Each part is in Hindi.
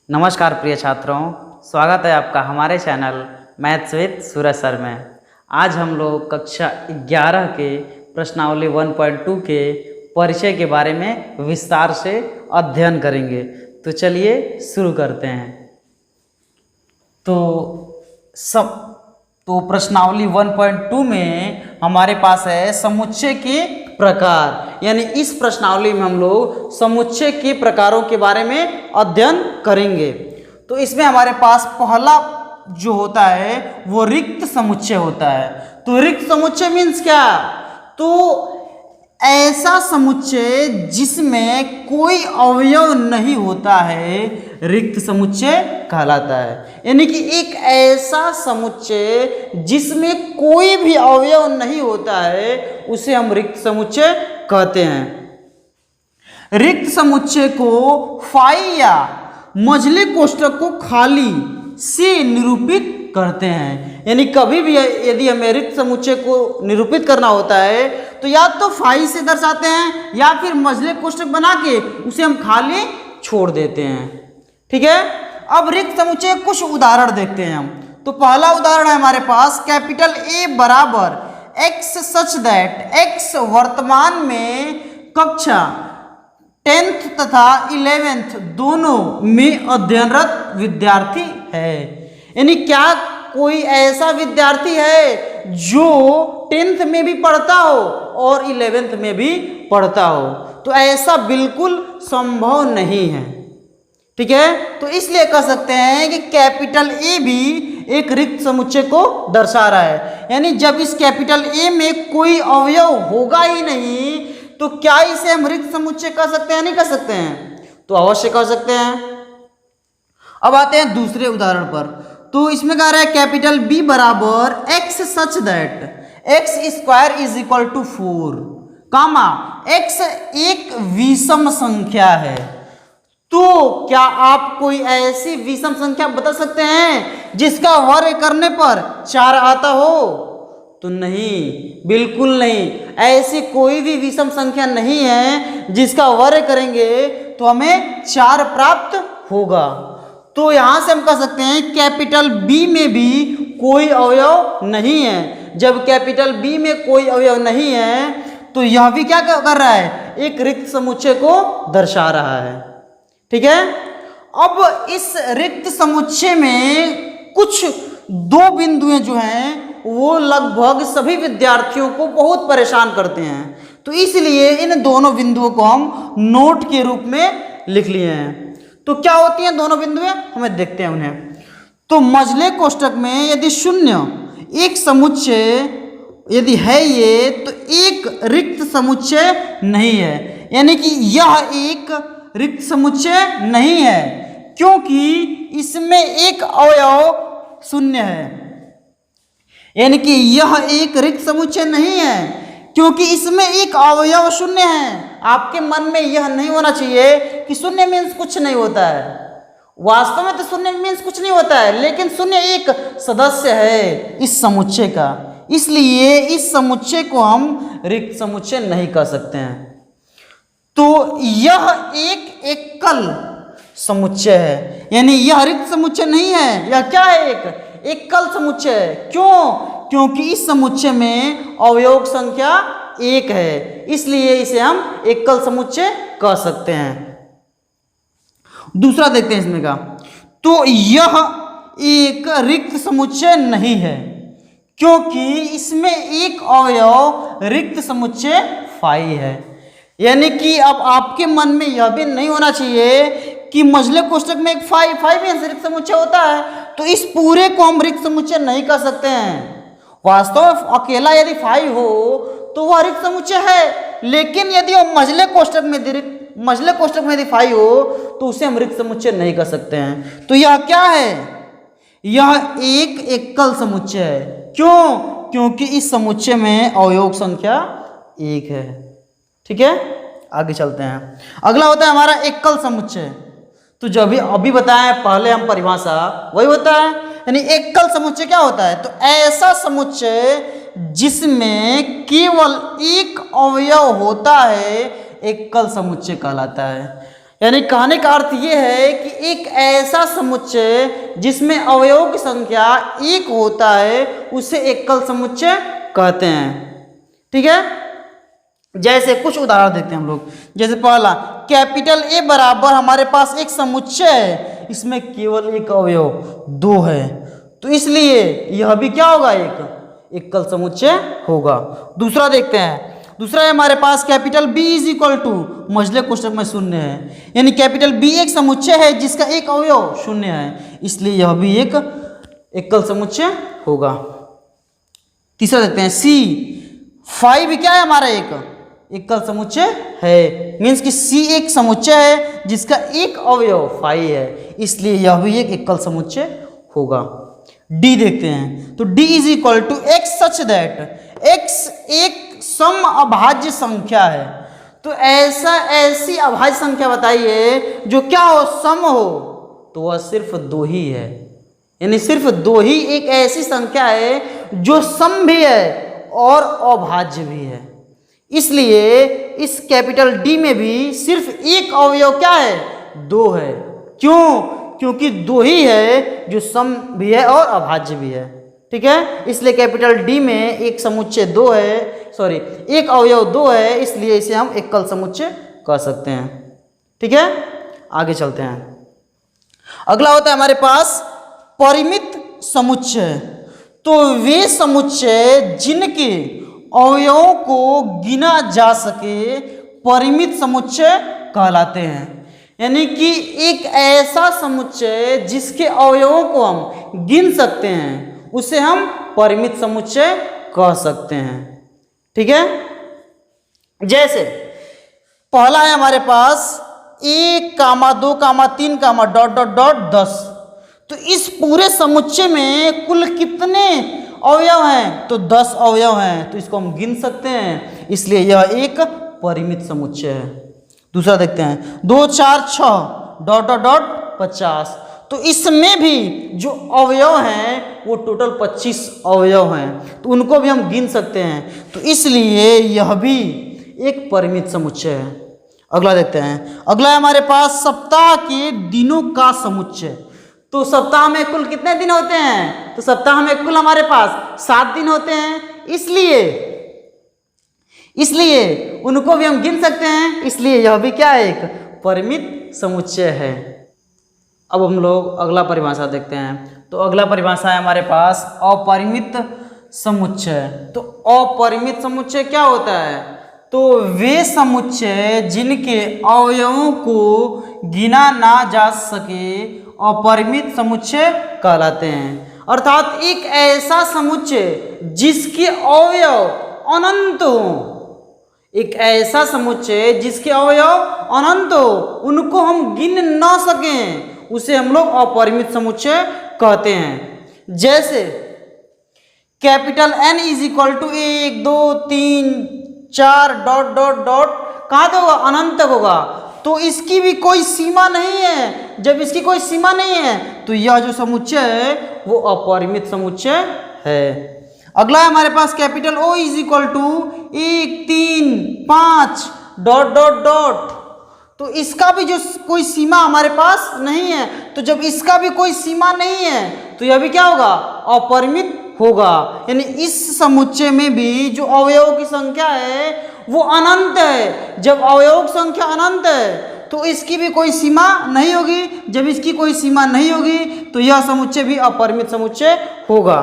नमस्कार प्रिय छात्रों, स्वागत है आपका हमारे channel maths with Suraj sir में। आज हम लोग कक्षा 11 के प्रश्नावली 1.2 के परिचय के बारे में विस्तार से अध्ययन करेंगे। तो चलिए शुरू करते हैं। तो प्रश्नावली 1.2 में हमारे पास है समुच्चय के प्रकार, यानी इस प्रश्नावली में हम लोग समुच्चय के प्रकारों के बारे में अध्ययन करेंगे। तो इसमें हमारे पास पहला जो होता है वो रिक्त समुच्चय होता है। तो रिक्त समुच्चय मीन्स क्या? तो ऐसा समुच्चय जिसमें कोई अवयव नहीं होता है रिक्त समुच्चय कहलाता है। यानी कि एक ऐसा समुच्चय जिसमें कोई भी अवयव नहीं होता है उसे हम रिक्त समुच्चय कहते हैं। रिक्त समुच्चय को फाई या मझले कोष्ठक को खाली से निरूपित करते हैं। यानी कभी भी यदि हमें रिक्त समुच्चय को निरूपित करना होता है तो या तो फाई से दर्शाते हैं या फिर मझले कोष्ठक बना के उसे हम खाली छोड़ देते हैं। ठीक है, अब रिक्त समुच्चय कुछ उदाहरण देखते हैं हम। तो पहला उदाहरण है हमारे पास कैपिटल ए बराबर एक्स सच दैट एक्स वर्तमान में कक्षा 10th तथा 11th दोनों में अध्ययनरत विद्यार्थी है। यानी क्या कोई ऐसा विद्यार्थी है जो 10th में भी पढ़ता हो और 11th में भी पढ़ता हो? तो ऐसा बिल्कुल संभव नहीं है। ठीक है, तो इसलिए कह सकते हैं कि कैपिटल ए भी एक रिक्त समुच्चय को दर्शा रहा है। यानी जब इस कैपिटल ए में कोई अवयव होगा ही नहीं तो क्या इसे हम रिक्त समुच्चय कह सकते हैं? नहीं कह सकते हैं। तो अवश्य कह सकते हैं। अब आते हैं दूसरे उदाहरण पर। तो इसमें कह रहा है कैपिटल बी बराबर X such that X square is equal to 4 comma X एक विषम संख्या है। तो क्या आप कोई ऐसी विषम संख्या बता सकते हैं जिसका वर्ग करने पर 4 आता हो? तो नहीं, बिल्कुल नहीं। ऐसी कोई भी विषम संख्या नहीं है जिसका वर्ग करेंगे तो हमें 4 प्राप्त होगा। तो यहां से हम कह सकते हैं कैपिटल बी में भी कोई अवयव नहीं है। जब कैपिटल बी में कोई अवयव नहीं है तो यह भी क्या कर रहा है? एक रिक्त समुच्चय को दर्शा रहा है। ठीक है, अब इस रिक्त समुच्चय में कुछ 2 बिंदुएं जो हैं वो लगभग सभी विद्यार्थियों को बहुत परेशान करते हैं। तो इसलिए इन दोनों बिंदुओं को हम नोट के रूप में लिख लिए हैं। तो क्या होती हैं दोनों बिंदुएं, हमें देखते हैं उन्हें। तो मझले कोष्ठक में यदि शून्य एक समुच्चय यदि है ये तो एक रिक्त समुच्चय नहीं है। यानी कि यह एक रिक्त समुच्चय नहीं है क्योंकि इसमें एक अवयव शून्य है। यानी कि यह एक रिक्त समुच्चय नहीं है क्योंकि इसमें एक अवयव शून्य है। आपके मन में यह नहीं होना चाहिए कि शून्य मीन्स कुछ नहीं होता है। वास्तव में तो शून्य मीन्स कुछ नहीं होता है, लेकिन शून्य एक सदस्य है इस समुच्चय का। इसलिए इस समुच्चय को हम रिक्त समुच्चय नहीं कह सकते हैं। तो यह एक एकल समुच्चय है। यानी यह रिक्त समुच्चय नहीं है। यह क्या है? एक एकल समुच्चय है। क्यों? क्योंकि इस समुच्चय में अवयव संख्या 1 है, इसलिए इसे हम एकल समुच्चय कह सकते हैं। दूसरा देखते हैं इसमें का। तो यह एक रिक्त समुच्चय नहीं है क्योंकि इसमें एक अवयव रिक्त समुच्चय फाई है। यानी कि अब आपके मन में यह भी नहीं होना चाहिए कि मझले कोष्ठक में एक फाई में रिक्त समुच्चय होता है तो इस पूरे को हम रिक्त समुच्चय नहीं कह सकते हैं। वास्तव में अकेला यदि फाई हो तो वह रिक्त समुच्चय है, लेकिन यदि वह मझले कोष्ठक में यदि फाई हो तो उसे हम रिक्त समुच्चय नहीं कह सकते हैं। तो यह क्या है? यह एक एकल समुच्चय है। क्यों? क्योंकि इस समुच्चय में अवयव संख्या 1 है। ठीक है, आगे चलते हैं। अगला होता है हमारा एकल समुच्चय। तो जो अभी बताया पहले हम परिभाषा वही होता है। यानी एकल समुच्चय क्या होता है? तो ऐसा समुच्चय जिसमें केवल एक अवयव होता है एकल समुच्चय कहलाता है। यानी कहने का अर्थ ये है कि एक ऐसा समुच्चय जिसमें अवयवों की संख्या एक होता है उसे एकल समुच्चय कहते हैं। ठीक है, जैसे कुछ उदाहरण देखते हैं हम लोग। जैसे पहला, कैपिटल ए बराबर हमारे पास एक समुच्चय है, इसमें केवल एक अवयव 2 है, तो इसलिए यह भी क्या होगा, एक एकल समुच्चय होगा। दूसरा देखते हैं, दूसरा है हमारे पास capital B is equal to मझले कोष्ठक में 0 है, यानी कैपिटल बी एक समुच्चय है जिसका एक अवयव 0 है, इसलिए यह भी एक एकल समुच्चय होगा। तीसरा देखते हैं सी, 5 क्या है हमारा, एक एकल समुच्चय है, मीन्स कि सी एक समुच्चय है जिसका एक अवयव 5 है, इसलिए यह भी एक एकल समुच्चय होगा। डी देखते हैं, तो D is equal to X such that X एक सम अभाज्य संख्या है, तो ऐसी अभाज्य संख्या बताइए जो क्या हो, सम हो, तो वह सिर्फ 2 ही है, यानी सिर्फ 2 ही एक ऐसी संख्या है जो सम भी है और अभाज्य भी है, इसलिए इस कैपिटल डी में भी सिर्फ एक अवयव क्या है, 2 है। क्यों? क्योंकि 2 ही है जो सम भी है और अभाज्य भी है। ठीक है, इसलिए कैपिटल डी में एक समुच्चय 2 है, सॉरी एक अवयव 2 है, इसलिए इसे हम एकल समुच्चय कह सकते हैं। ठीक है, आगे चलते हैं। अगला होता है हमारे पास परिमित समुच्चय, तो वे समुच्चय जिनके अवयवों को गिना जा सके परिमित समुच्चय कहलाते हैं, यानी कि एक ऐसा समुच्चय जिसके अवयवों को हम गिन सकते हैं उसे हम परिमित समुच्चय कह सकते हैं। ठीक है, जैसे पहला है हमारे पास 1, 2, 3, डॉट डॉट डॉट 10, तो इस पूरे समुच्चय में कुल कितने अवयव हैं, तो 10 अवयव हैं, तो इसको हम गिन सकते हैं, इसलिए यह एक परिमित समुच्चय है। दूसरा देखते हैं 2, 4, 6 डॉट डॉट डॉट 50, तो इसमें भी जो अवयव हैं वो टोटल 25 अवयव हैं, तो उनको भी हम गिन सकते हैं, तो इसलिए यह भी एक परिमित समुच्चय है। अगला देखते हैं, अगला है हमारे पास सप्ताह के दिनों का समुच्चय, तो सप्ताह में कुल कितने दिन होते हैं, तो सप्ताह में कुल हमारे पास 7 दिन होते हैं, इसलिए उनको भी हम गिन सकते हैं, इसलिए यह भी क्या है, एक परिमित समुच्चय है। अब हम लोग अगला परिभाषा देखते हैं, तो अगला परिभाषा है हमारे पास अपरिमित समुच्चय। तो अपरिमित समुच्चय क्या होता है, तो वे समुच्चय जिनके अवयवों को गिना ना जा सके अपरिमित समुच्चय कहलाते हैं, अर्थात एक ऐसा समुच्चय जिसके अवयव अनंत हो, एक ऐसा समुच्चय जिसके अवयव अनंत हो, उनको हम गिन ना सकें उसे हम लोग अपरिमित समुच्चय कहते हैं। जैसे capital N is equal to 1, 2, 3, 4 dot dot dot कहाँ तक होगा, अनंत तक होगा, तो इसकी भी कोई सीमा नहीं है। जब इसकी कोई सीमा नहीं है तो यह जो समुच्चय है वो अपरिमित समुच्चय है। अगला है हमारे पास capital O is equal to 1, 3, 5 dot dot dot, तो इसका भी जो कोई सीमा हमारे पास नहीं है, तो जब इसका भी कोई सीमा नहीं है तो यह भी क्या होगा, अपरिमित होगा, यानी इस समुच्चय में भी जो अवयवों की संख्या है वो अनंत है। जब अवयवों की संख्या अनंत है तो इसकी भी कोई सीमा नहीं होगी, जब इसकी कोई सीमा नहीं होगी तो यह समुच्चय भी अपरिमित समुच्चय होगा।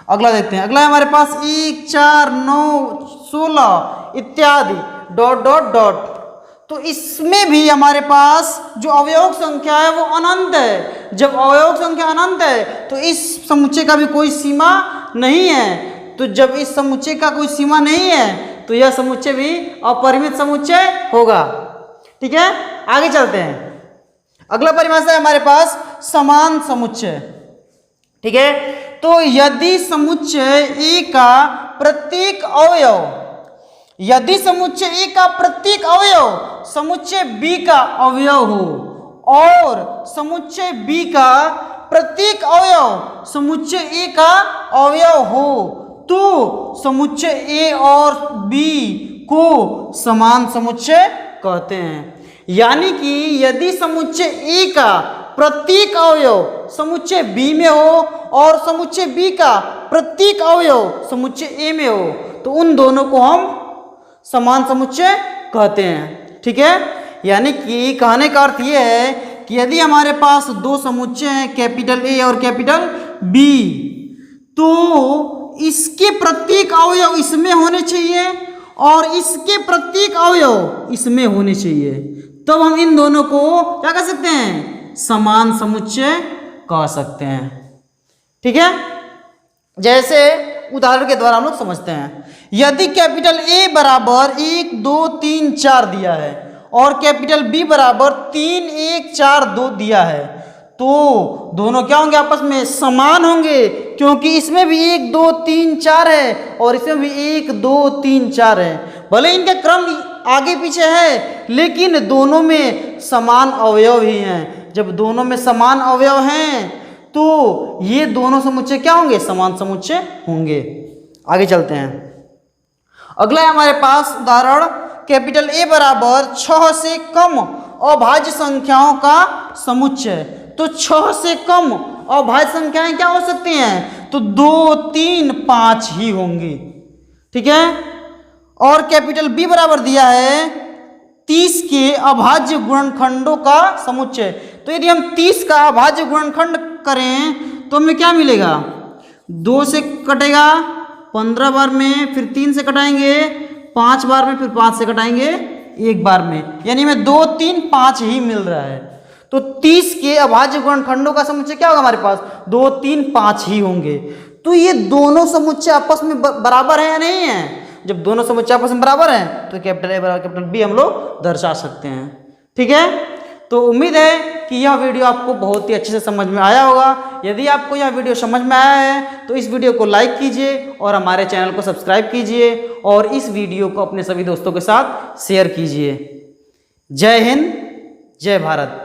अगला देखते हैं, अगला है हमारे पास 1, 4, 9, 16 इत्यादि डॉट डॉट डॉट, तो इसमें भी हमारे पास जो अवयव संख्या है वो अनंत है। जब अवयव संख्या अनंत है तो इस समुच्चय का भी कोई सीमा नहीं है, तो जब इस समुच्चय का कोई सीमा नहीं है तो यह समुच्चय भी अपरिमित समुच्चय होगा। ठीक है, आगे चलते हैं। अगला परिभाषा है हमारे पास समान समुच्चय। ठीक है, तो यदि समुच्चय ए का प्रत्येक अवयव, यदि समुच्चय ए का प्रत्येक अवयव समुच्चय बी का अवयव हो और समुच्चय बी का प्रत्येक अवयव समुच्चय ए का अवयव हो, तो समुच्चय ए और बी को समान समुच्चय कहते हैं। यानी कि यदि समुच्चय ए का प्रत्येक अवयव समुच्चय बी में हो और समुच्चय बी का प्रत्येक अवयव समुच्चय ए में हो तो उन दोनों को हम समान समुच्चय कहते हैं। ठीक है, यानी कि कहने का अर्थ यह है कि यदि हमारे पास दो समुच्चय हैं कैपिटल ए और कैपिटल बी, तो इसके प्रत्येक अवयव इसमें होने चाहिए और इसके प्रत्येक अवयव इसमें होने चाहिए, तब हम इन दोनों को क्या कह सकते हैं, समान समुच्चय कह सकते हैं। ठीक है, जैसे उदाहरण के द्वारा हम लोग समझते हैं, यदि कैपिटल ए बराबर 1 2 3 4 दिया है और कैपिटल बी बराबर 3 1 4 2 दिया है, तो दोनों क्या होंगे, आपस में समान होंगे, क्योंकि इसमें भी 1 2 3 4 है और इसमें भी 1 2 3 4 है। भले इनका क्रम आगे पीछे है लेकिन दोनों में समान अवयव ही हैं। जब दोनों में समान अवयव हैं तो ये दोनों समुच्चय क्या होंगे, समान समुच्चय होंगे। आगे चलते हैं, अगला है हमारे पास उदाहरण, कैपिटल ए बराबर 6 से कम अभाज्य संख्याओं का समुच्चय। तो 6 से कम अभाज्य संख्याएं क्या हो सकती हैं, तो 2 3 5 ही होंगी। ठीक है, और कैपिटल बी बराबर दिया है 30 के अभाज्य गुणनखंडों का समुच्चय। तो यदि हम 30 का अभाज्य गुणनखंड करें तो हमें क्या मिलेगा, 2 से कटेगा 15 बार में, फिर 3 से कटाएंगे 5 बार में, फिर 5 से कटाएंगे 1 बार में, यानी हमें 2 3 5 ही मिल रहा है। तो 30 के अभाज्य गुणनखंडों का समुच्चय क्या होगा, हमारे पास 2 3 5 ही होंगे। तो ये दोनों समुच्चय आपस में बराबर है या नहीं है, जब दोनों समुच्चय आपस में बराबर हैं तो कैपिटल ए बराबर कैपिटल बी हम लोग दर्शा सकते हैं। ठीक है, तो उम्मीद है कि यह वीडियो आपको बहुत ही अच्छे से समझ में आया होगा। यदि आपको यह वीडियो समझ में आया है तो इस वीडियो को लाइक कीजिए और हमारे चैनल को सब्सक्राइब कीजिए और इस वीडियो को अपने सभी दोस्तों के साथ शेयर कीजिए। जय हिंद, जय भारत।